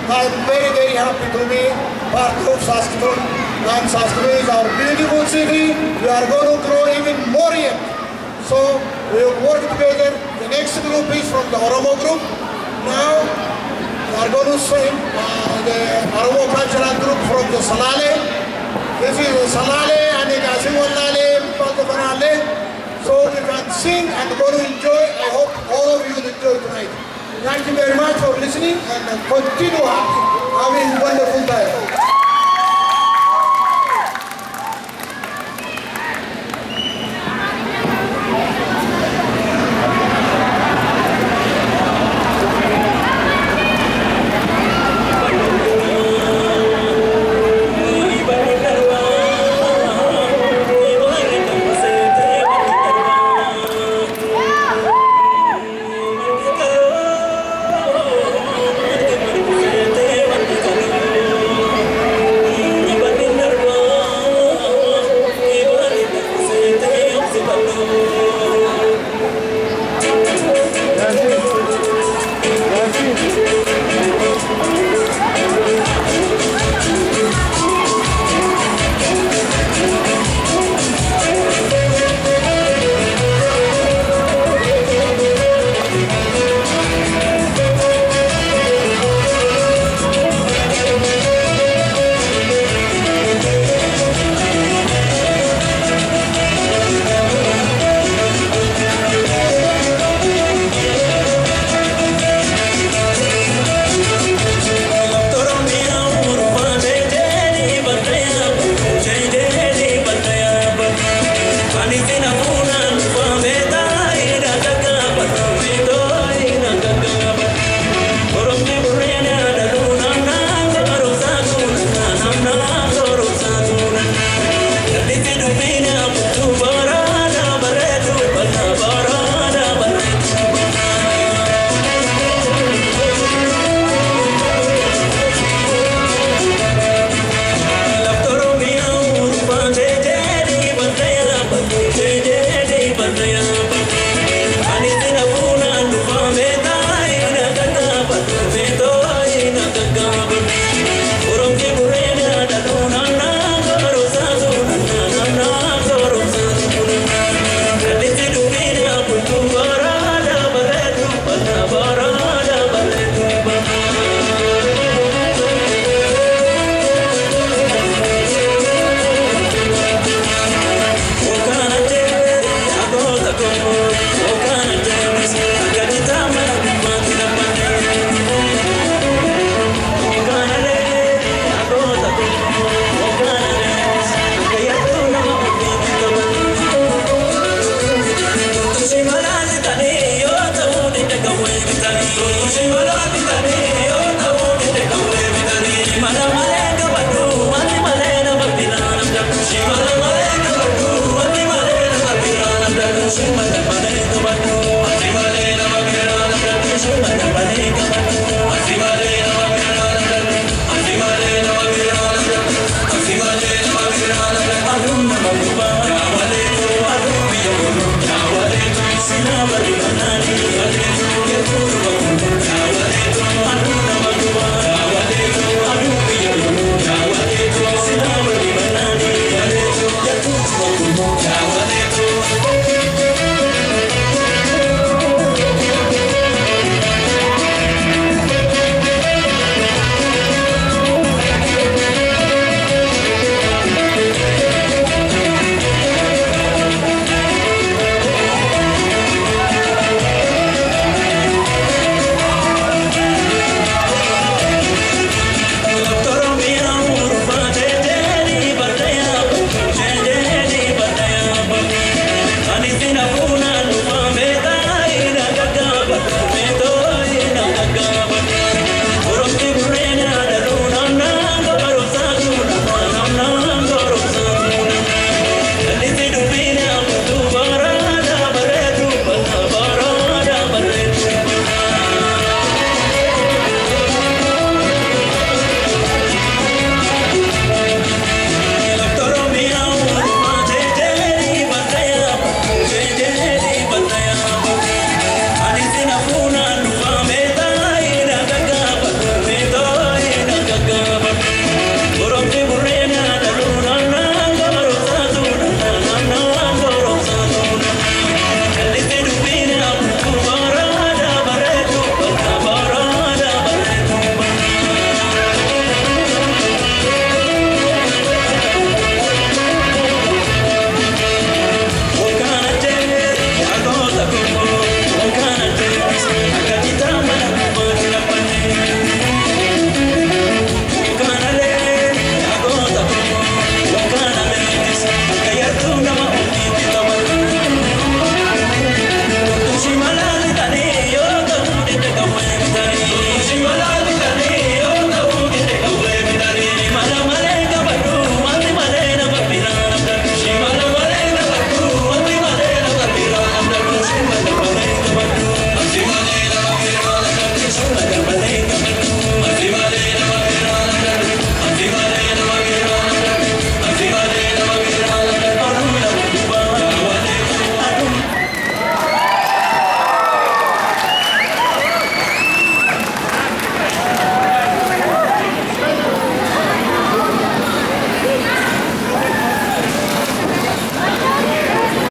I'm very, very happy to be part of Saskatoon. And Saskatoon is our beautiful city. We are going to grow even more yet. So we will work together. The next group is from the Oromo group. Now we are going to sing the Oromo cultural group from the Salale. This is the Salale and the Kasiwalale, Patafanale. So we can sing and going to enjoy. I hope all of you will enjoy tonight. Thank you very much for listening and continue having a wonderful time. Gracias.